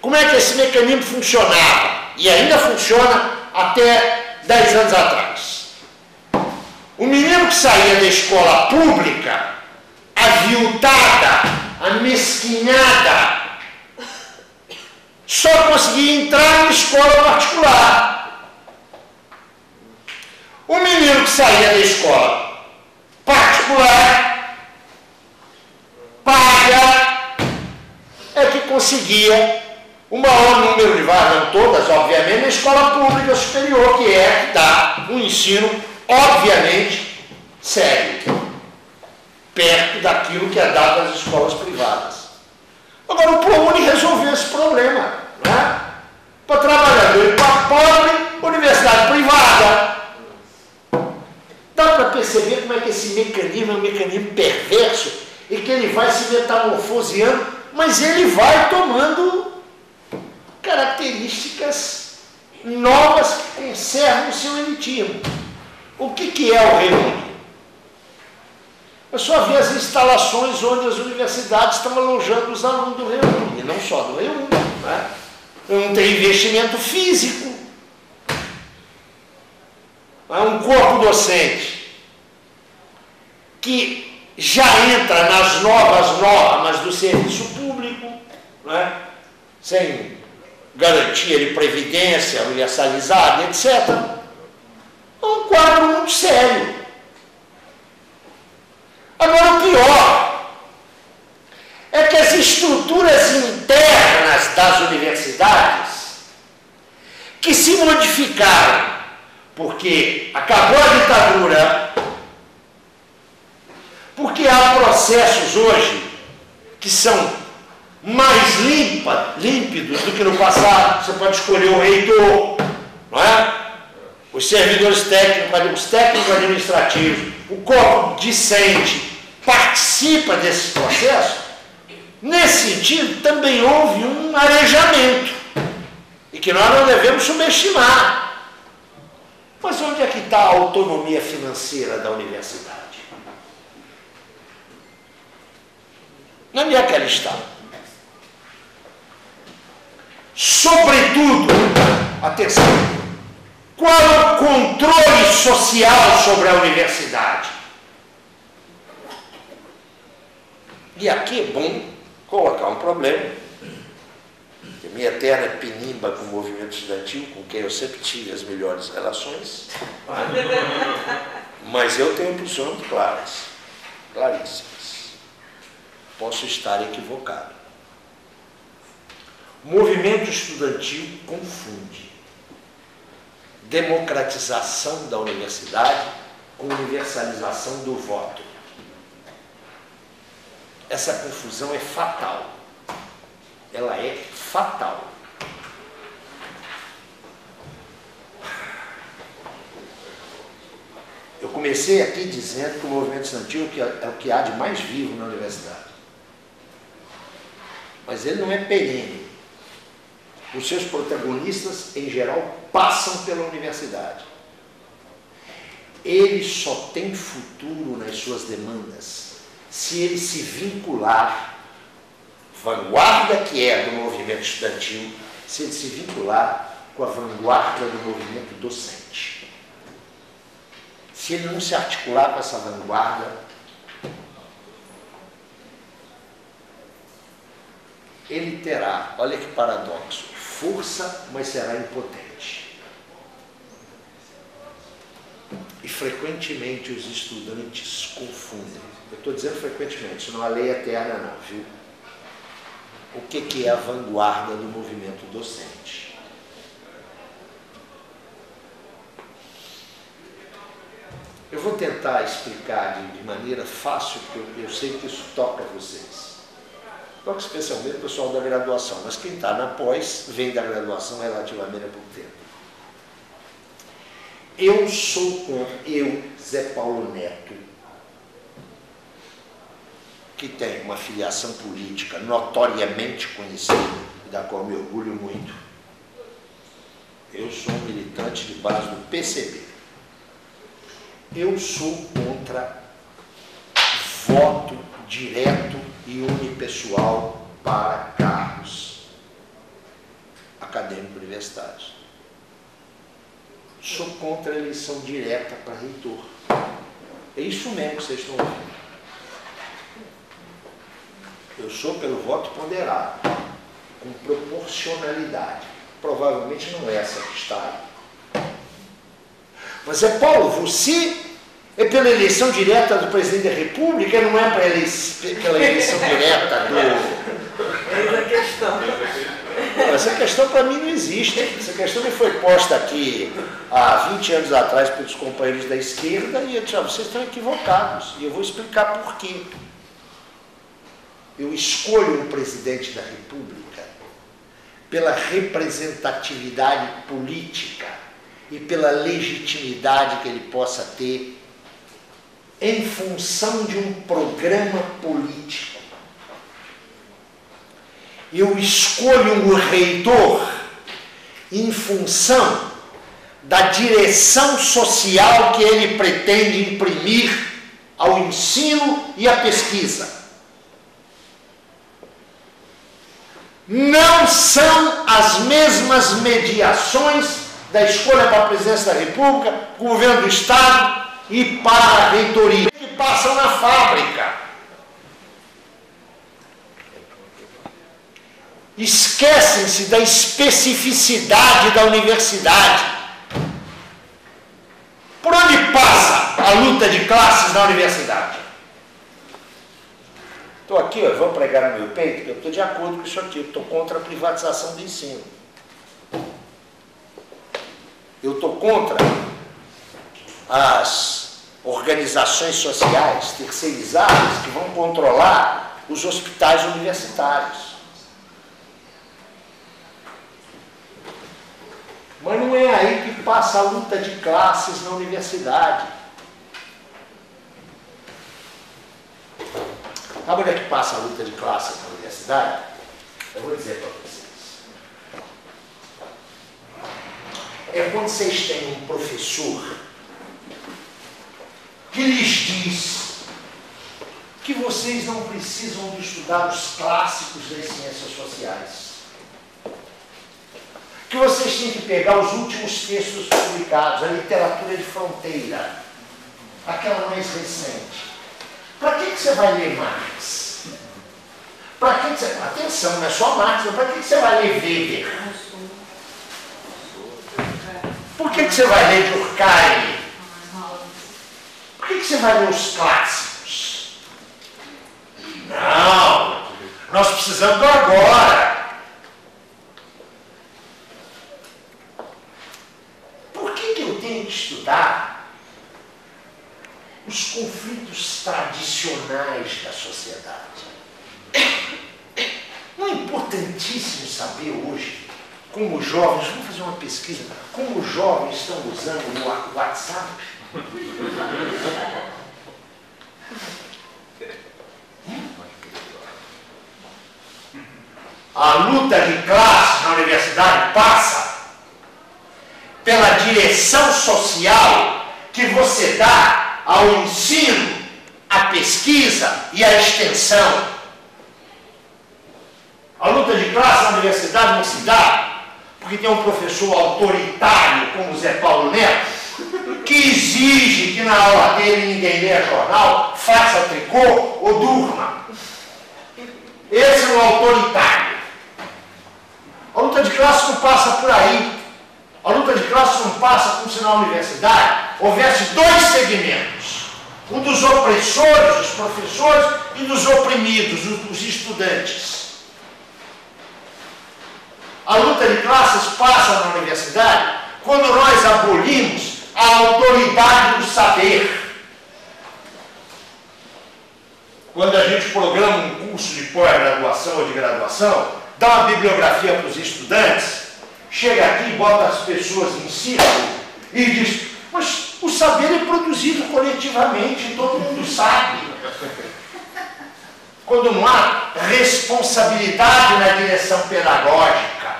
Como é que esse mecanismo funcionava? E ainda funciona até 10 anos atrás. O menino que saía da escola pública, aviltada, amesquinhada, só conseguia entrar numa escola particular. O menino que saía da escola particular, paga, é que conseguia o maior número de vagas, não todas, obviamente, na escola pública superior, que é que dá um ensino, obviamente, sério, perto daquilo que é dado nas escolas privadas. Agora, o ProUni resolveu esse problema, né? Para trabalhador e para pobre, universidade privada. Dá para perceber como é que esse mecanismo é um mecanismo perverso e que ele vai se metamorfoseando, mas ele vai tomando características novas que encerram o seu elitismo. O que é o REUNI? Eu só vi as instalações onde as universidades estão alojando os alunos do REUNI, e não só do REUNI, né? Não tem investimento físico. É um corpo docente que já entra nas novas normas do serviço público, né? Sem garantia de previdência universalizada, etc. É um quadro muito sério. Agora, o pior é que as estruturas internas das universidades, que se modificaram, porque acabou a ditadura, porque há processos hoje que são mais límpidos do que no passado. Você pode escolher o reitor, não é? Os servidores técnicos, os técnicos administrativos, o corpo discente participa desse processo. Nesse sentido, também houve um arejamento, e que nós não devemos subestimar. Mas onde é que está a autonomia financeira da universidade? Onde é que ela está? Sobretudo, atenção, qual é o controle social sobre a universidade? E aqui é bom colocar um problema que a minha eterna penimba com o movimento estudantil, com quem eu sempre tive as melhores relações, mas eu tenho posições muito claras, claríssimas. Posso estar equivocado. O movimento estudantil confunde democratização da universidade com universalização do voto. Essa confusão é fatal. Ela é fatal. Eu comecei aqui dizendo que o movimento estudantil é o que há de mais vivo na universidade. Mas ele não é perene. Os seus protagonistas, em geral, passam pela universidade. Ele só tem futuro nas suas demandas se ele se vincular, vanguarda que é do movimento estudantil, se ele se vincular com a vanguarda do movimento docente. Se ele não se articular com essa vanguarda, ele terá, olha que paradoxo, força, mas será impotente. E frequentemente os estudantes confundem. Eu estou dizendo frequentemente, isso não é lei eterna não, viu? O que é a vanguarda do movimento docente? Eu vou tentar explicar de maneira fácil, porque eu sei que isso toca vocês. Toca especialmente o pessoal da graduação, mas quem está na pós vem da graduação relativamente há pouco tempo. Eu sou contra, Zé Paulo Neto, que tem uma filiação política notoriamente conhecida, e da qual me orgulho muito. Eu sou um militante de base do PCB. Eu sou contra voto direto e unipessoal para cargos acadêmicos universitários. Sou contra a eleição direta para reitor. É isso mesmo que vocês estão ouvindo. Eu sou pelo voto ponderado, com proporcionalidade. Provavelmente não é essa que está aí. Mas é Paulo, você é pela eleição direta do presidente da República, não é pela eleição direta do... Eis a questão. Essa questão para mim não existe. Essa questão me foi posta aqui há 20 anos atrás pelos companheiros da esquerda e eu disse, vocês estão equivocados. E eu vou explicar por quê. Eu escolho um presidente da República pela representatividade política e pela legitimidade que ele possa ter em função de um programa político. Eu escolho um reitor em função da direção social que ele pretende imprimir ao ensino e à pesquisa. Não são as mesmas mediações da escolha para a presidência da República, governo do Estado e para a reitoria, que passam na fábrica. Esquecem-se da especificidade da universidade. Por onde passa a luta de classes na universidade? Estou aqui, vou pregar no meu peito, porque eu estou de acordo com isso aqui, eu estou contra a privatização do ensino. Eu estou contra as organizações sociais terceirizadas que vão controlar os hospitais universitários. Mas não é aí que passa a luta de classes na universidade. Sabe onde é que passa a luta de classes na universidade? Eu vou dizer para vocês. É quando vocês têm um professor que lhes diz que vocês não precisam de estudar os clássicos das ciências sociais. Que vocês têm que pegar os últimos textos publicados, a literatura de fronteira, aquela mais recente. Para que você vai ler Marx? Para que você... Atenção, não é só Marx, para que você vai ler Weber? Por que você vai ler Durkheim? Por que você vai ler os clássicos? Não! Nós precisamos do agora. Por que eu tenho que estudar os conflitos tradicionais da sociedade? Não é importantíssimo saber hoje como os jovens, vamos fazer uma pesquisa, como os jovens estão usando o WhatsApp? A luta de classe na universidade passa pela direção social que você dá ao ensino, à pesquisa e à extensão. A luta de classe na universidade não se dá porque tem um professor autoritário como Zé Paulo Neto, que exige que na aula dele ninguém leia jornal, faça tricô ou durma. Esse é o autoritário. A luta de classe não passa por aí. A luta de classe não passa como se na universidade houvesse dois segmentos. Um dos opressores, os professores, e dos oprimidos, os estudantes. A luta de classes passa na universidade quando nós abolimos a autoridade do saber. Quando a gente programa um curso de pós-graduação ou de graduação, dá uma bibliografia para os estudantes, chega aqui, bota as pessoas em círculo e diz, mas o saber é produzido coletivamente, todo mundo sabe. Quando não há responsabilidade na direção pedagógica.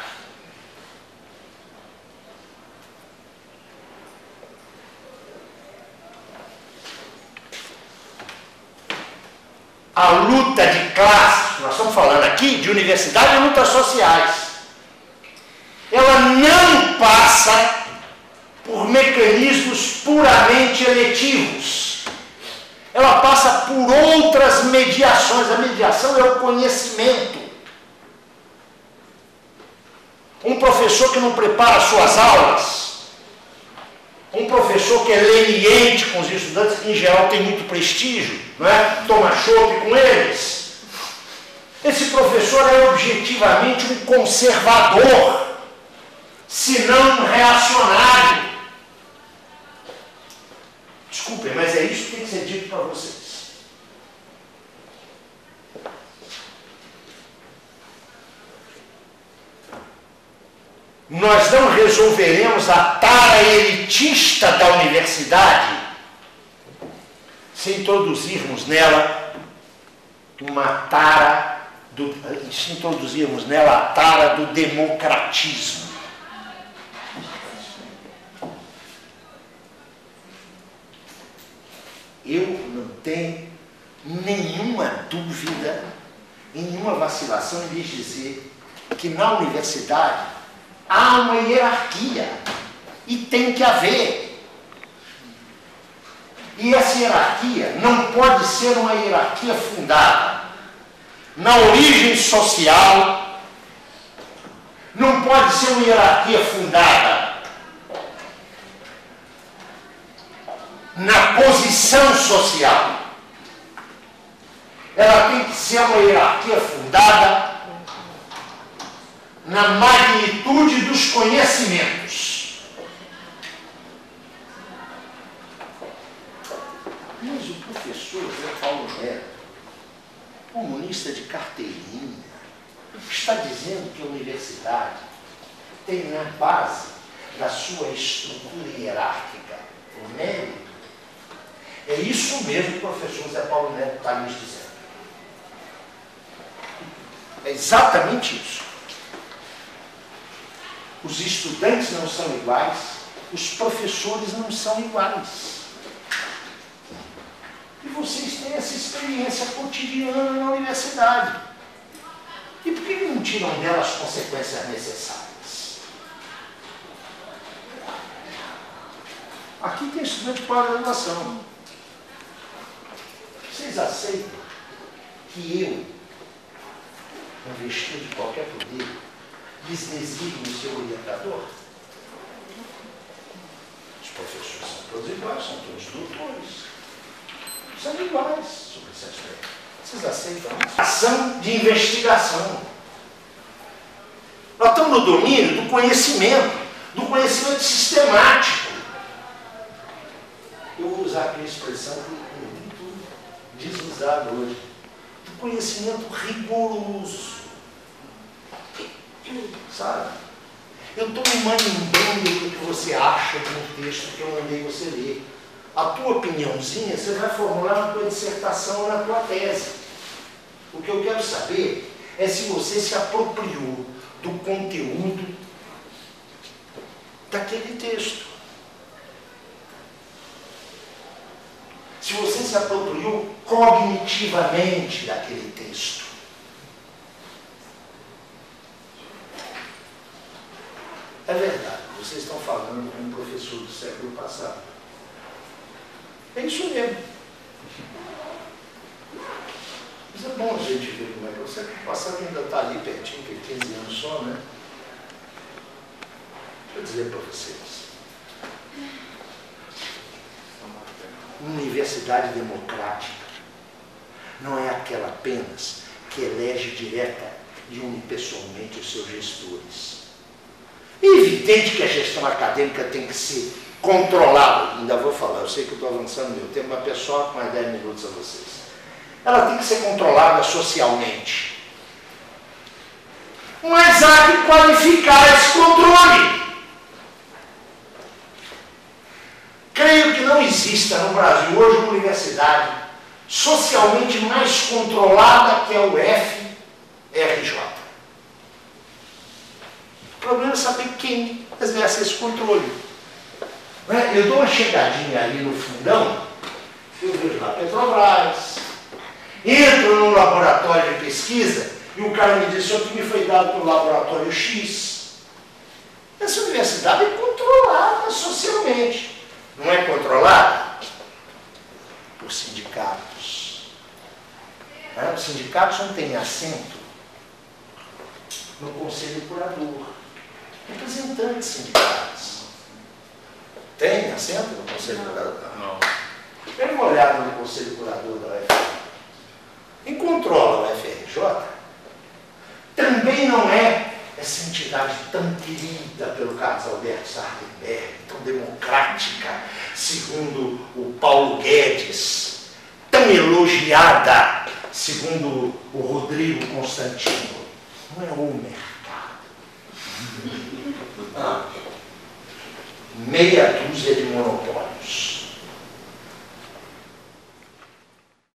A luta de classes, nós estamos falando aqui de universidade e lutas sociais, ela não passa por mecanismos puramente eletivos. Ela passa por outras mediações. A mediação é o conhecimento. Um professor que não prepara suas aulas, um professor que é leniente com os estudantes, que em geral tem muito prestígio, não é? Toma chope com eles. Esse professor é objetivamente um conservador, se não um reacionário. Desculpem, mas é isso que tem que ser dito para vocês. Nós não resolveremos a tara elitista da universidade se introduzirmos nela a tara do democratismo. Eu não tenho nenhuma dúvida, nenhuma vacilação em lhes dizer que na universidade há uma hierarquia, e tem que haver. E essa hierarquia não pode ser uma hierarquia fundada na origem social, não pode ser uma hierarquia fundada na posição social. Ela tem que ser uma hierarquia fundada na magnitude dos conhecimentos. Mas o professor Zé Paulo Neto, comunista de carteirinha, está dizendo que a universidade tem na base da sua estrutura hierárquica o mérito. É isso mesmo que o professor Zé Paulo Neto está nos dizendo. É exatamente isso. Os estudantes não são iguais, os professores não são iguais. E vocês têm essa experiência cotidiana na universidade. E por que não tiram dela as consequências necessárias? Aqui tem estudante de pós-graduação. Vocês aceitam que eu investir de qualquer poder, lhes designe o seu orientador? Os professores são todos iguais, são todos doutores. São iguais sobre esse aspecto. Vocês aceitam isso? Ação de investigação. Nós estamos no domínio do conhecimento sistemático. Eu vou usar aqui uma expressão que é muito desusada hoje. Do conhecimento rigoroso. Sabe? Eu estou me manimbando do que você acha de um texto que eu mandei você ler. A tua opiniãozinha você vai formular na tua dissertação ou na tua tese. O que eu quero saber é se você se apropriou do conteúdo daquele texto. Se você se apropriou cognitivamente daquele texto. É verdade, vocês estão falando com um professor do século passado. É isso mesmo. Mas é bom a gente ver como é que o século passado ainda está ali pertinho, que é 15 anos só, né? Deixa eu dizer para vocês. Uma universidade democrática não é aquela apenas que elege direta e unipessoalmente os seus gestores. É evidente que a gestão acadêmica tem que ser controlada. Ainda vou falar, eu sei que eu estou avançando no meu tempo, mas pessoal, com mais 10 minutos a vocês. Ela tem que ser controlada socialmente. Mas há que qualificar esse controle. Creio que não exista no Brasil hoje uma universidade socialmente mais controlada que a UFRJ. O problema é saber quem exerce esse controle. Eu dou uma chegadinha ali no fundão, eu vejo lá Petrobras, entro no laboratório de pesquisa e o cara me diz: o que me foi dado pelo laboratório X. Essa universidade é controlada socialmente. Não é controlada por sindicatos. Os sindicatos não têm assento no conselho curador. Representantes sindicais. Tem assento no conselho curador? Não. Dê uma olhada no conselho curador da UFRJ. Quem controla a UFRJ também não é essa entidade tão querida pelo Carlos Alberto Sardenberg, tão democrática, segundo o Paulo Guedes, tão elogiada, segundo o Rodrigo Constantino. Não é o mercado. Meia dúzia de monopólios.